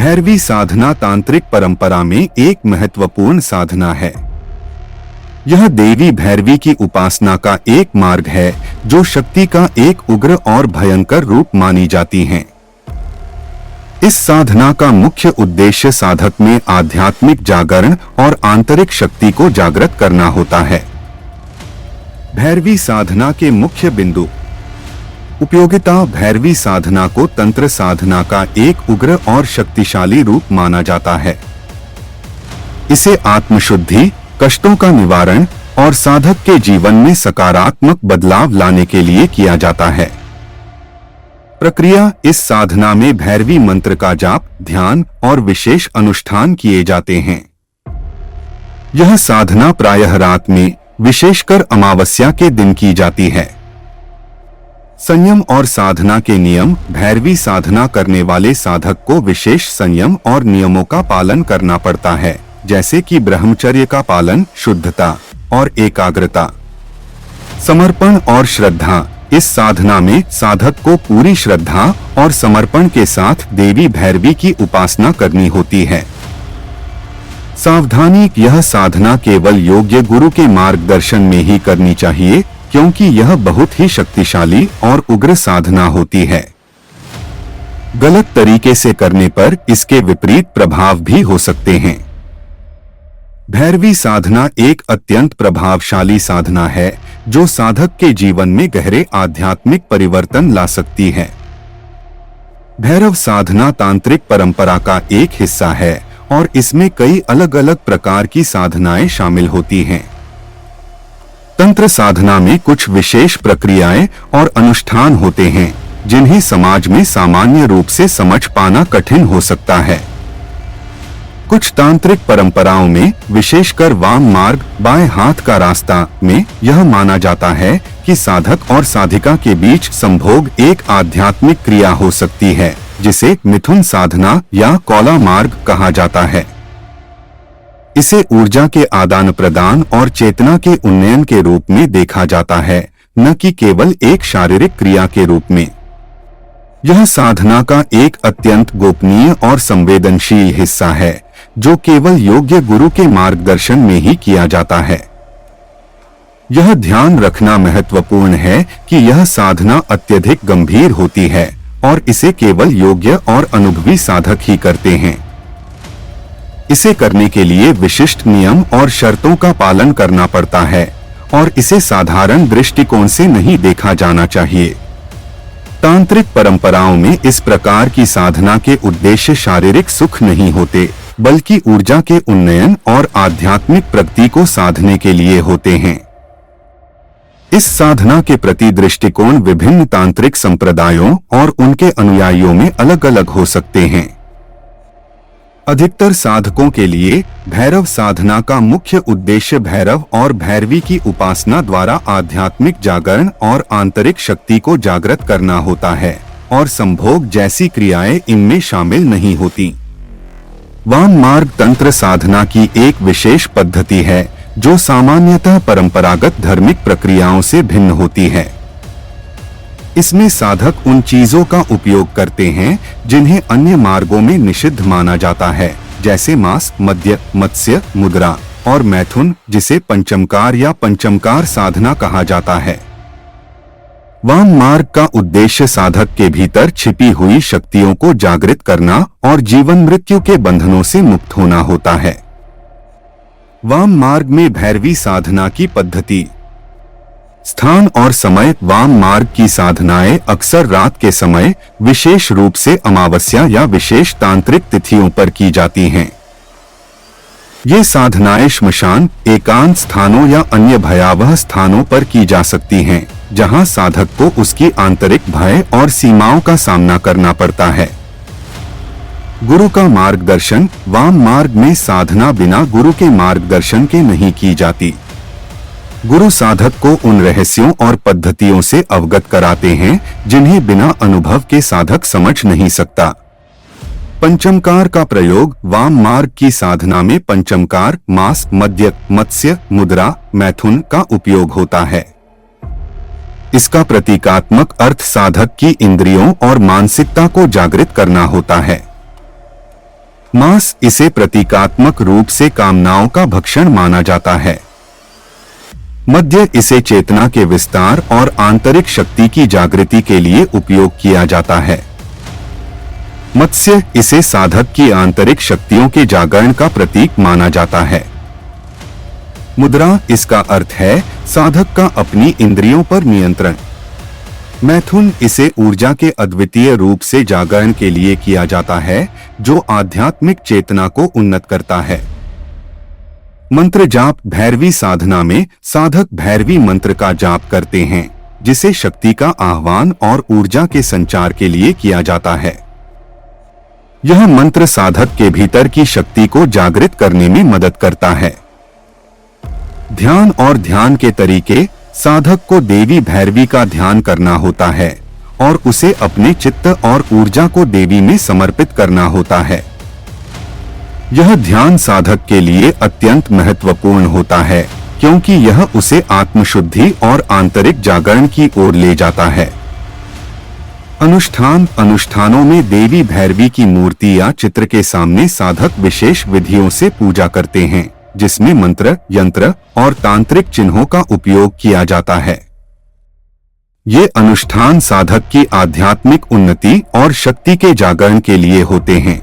भैरवी साधना तांत्रिक परंपरा में एक महत्वपूर्ण साधना है। यह देवी भैरवी की उपासना का एक मार्ग है जो शक्ति का एक उग्र और भयंकर रूप मानी जाती है। इस साधना का मुख्य उद्देश्य साधक में आध्यात्मिक जागरण और आंतरिक शक्ति को जागृत करना होता है। भैरवी साधना के मुख्य बिंदु। उपयोगिता। भैरवी साधना को तंत्र साधना का एक उग्र और शक्तिशाली रूप माना जाता है। इसे आत्मशुद्धि, कष्टों का निवारण और साधक के जीवन में सकारात्मक बदलाव लाने के लिए किया जाता है। प्रक्रिया। इस साधना में भैरवी मंत्र का जाप, ध्यान और विशेष अनुष्ठान किए जाते हैं। यह साधना प्रायः रात में, विशेषकर अमावस्या के दिन की जाती है। संयम और साधना के नियम। भैरवी साधना करने वाले साधक को विशेष संयम और नियमों का पालन करना पड़ता है, जैसे कि ब्रह्मचर्य का पालन, शुद्धता और एकाग्रता। समर्पण और श्रद्धा। इस साधना में साधक को पूरी श्रद्धा और समर्पण के साथ देवी भैरवी की उपासना करनी होती है। सावधानी। यह साधना केवल योग्य गुरु के मार्गदर्शन में ही करनी चाहिए, क्योंकि यह बहुत ही शक्तिशाली और उग्र साधना होती है। गलत तरीके से करने पर इसके विपरीत प्रभाव भी हो सकते हैं। भैरवी साधना एक अत्यंत प्रभावशाली साधना है जो साधक के जीवन में गहरे आध्यात्मिक परिवर्तन ला सकती है। भैरव साधना तांत्रिक परंपरा का एक हिस्सा है और इसमें कई अलग अलग प्रकार की साधनाएं शामिल होती हैं। तंत्र साधना में कुछ विशेष प्रक्रियाएं और अनुष्ठान होते हैं जिन्हें समाज में सामान्य रूप से समझ पाना कठिन हो सकता है। कुछ तांत्रिक परंपराओं में, विशेषकर वाम मार्ग, बाएं हाथ का रास्ता में, यह माना जाता है कि साधक और साधिका के बीच संभोग एक आध्यात्मिक क्रिया हो सकती है, जिसे मिथुन साधना या कौला मार्ग कहा जाता है। इसे ऊर्जा के आदान प्रदान और चेतना के उन्नयन के रूप में देखा जाता है, न कि केवल एक शारीरिक क्रिया के रूप में। यह साधना का एक अत्यंत गोपनीय और संवेदनशील हिस्सा है जो केवल योग्य गुरु के मार्गदर्शन में ही किया जाता है। यह ध्यान रखना महत्वपूर्ण है कि यह साधना अत्यधिक गंभीर होती है और इसे केवल योग्य और अनुभवी साधक ही करते हैं। इसे करने के लिए विशिष्ट नियम और शर्तों का पालन करना पड़ता है और इसे साधारण दृष्टिकोण से नहीं देखा जाना चाहिए। तांत्रिक परंपराओं में इस प्रकार की साधना के उद्देश्य शारीरिक सुख नहीं होते, बल्कि ऊर्जा के उन्नयन और आध्यात्मिक प्रगति को साधने के लिए होते हैं। इस साधना के प्रति दृष्टिकोण विभिन्न तांत्रिक संप्रदायों और उनके अनुयायियों में अलग अलग हो सकते हैं। अधिकतर साधकों के लिए भैरव साधना का मुख्य उद्देश्य भैरव और भैरवी की उपासना द्वारा आध्यात्मिक जागरण और आंतरिक शक्ति को जागृत करना होता है और संभोग जैसी क्रियाएं इनमें शामिल नहीं होती। वाम मार्ग तंत्र साधना की एक विशेष पद्धति है जो सामान्यतः परंपरागत धार्मिक प्रक्रियाओं से भिन्न होती है। इसमें साधक उन चीजों का उपयोग करते हैं जिन्हें अन्य मार्गों में निषिद्ध माना जाता है, जैसे मांस, मद्य, मत्स्य, मुद्रा और मैथुन, जिसे पंचमकार या पंचमकार साधना कहा जाता है। वाम मार्ग का उद्देश्य साधक के भीतर छिपी हुई शक्तियों को जागृत करना और जीवन मृत्यु के बंधनों से मुक्त होना होता है। वाम मार्ग में भैरवी साधना की पद्धति, स्थान और समय। वाम मार्ग की साधनाएं अक्सर रात के समय, विशेष रूप से अमावस्या या विशेष तांत्रिक तिथियों पर की जाती हैं। ये साधनाएं श्मशान, एकांत स्थानों या अन्य भयावह स्थानों पर की जा सकती हैं, जहां साधक को उसकी आंतरिक भय और सीमाओं का सामना करना पड़ता है। गुरु का मार्गदर्शन। वाम मार्ग में साधना बिना गुरु के मार्गदर्शन के नहीं की जाती। गुरु साधक को उन रहस्यों और पद्धतियों से अवगत कराते हैं जिन्हें बिना अनुभव के साधक समझ नहीं सकता। पंचमकार का प्रयोग। वाम मार्ग की साधना में पंचमकार, मांस, मद्य, मत्स्य, मुद्रा, मैथुन का उपयोग होता है। इसका प्रतीकात्मक अर्थ साधक की इंद्रियों और मानसिकता को जागृत करना होता है। मांस इसे प्रतीकात्मक रूप से कामनाओं का भक्षण माना जाता है। मद्य इसे चेतना के विस्तार और आंतरिक शक्ति की जागृति के लिए उपयोग किया जाता है। मत्स्य इसे साधक की आंतरिक शक्तियों के जागरण का प्रतीक माना जाता है। मुद्रा इसका अर्थ है साधक का अपनी इंद्रियों पर नियंत्रण। मैथुन इसे ऊर्जा के अद्वितीय रूप से जागरण के लिए किया जाता है, जो आध्यात्मिक चेतना को उन्नत करता है। मंत्र जाप भैरवी साधना में साधक भैरवी मंत्र का जाप करते हैं, जिसे शक्ति का आह्वान और ऊर्जा के संचार के लिए किया जाता है। यह मंत्र साधक के भीतर की शक्ति को जागृत करने में मदद करता है। ध्यान और ध्यान के तरीके साधक को देवी भैरवी का ध्यान करना होता है और उसे अपने चित्त और ऊर्जा को देवी में समर्पित करना होता है। यह ध्यान साधक के लिए अत्यंत महत्वपूर्ण होता है, क्योंकि यह उसे आत्मशुद्धि और आंतरिक जागरण की ओर ले जाता है। अनुष्ठानों में देवी भैरवी की मूर्ति या चित्र के सामने साधक विशेष विधियों से पूजा करते हैं, जिसमें मंत्र, यंत्र और तांत्रिक चिन्हों का उपयोग किया जाता है। ये अनुष्ठान साधक की आध्यात्मिक उन्नति और शक्ति के जागरण के लिए होते हैं।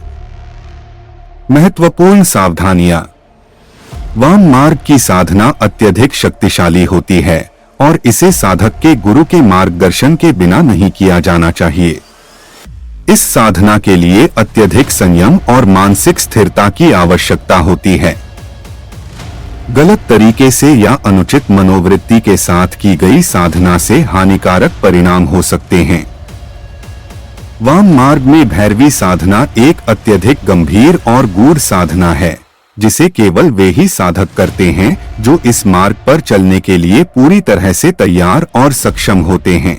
महत्वपूर्ण सावधानियां। वाम मार्ग की साधना अत्यधिक शक्तिशाली होती है और इसे साधक के गुरु के मार्गदर्शन के बिना नहीं किया जाना चाहिए। इस साधना के लिए अत्यधिक संयम और मानसिक स्थिरता की आवश्यकता होती है। गलत तरीके से या अनुचित मनोवृत्ति के साथ की गई साधना से हानिकारक परिणाम हो सकते हैं। वाम मार्ग में भैरवी साधना एक अत्यधिक गंभीर और गूढ़ साधना है, जिसे केवल वे ही साधक करते हैं जो इस मार्ग पर चलने के लिए पूरी तरह से तैयार और सक्षम होते हैं।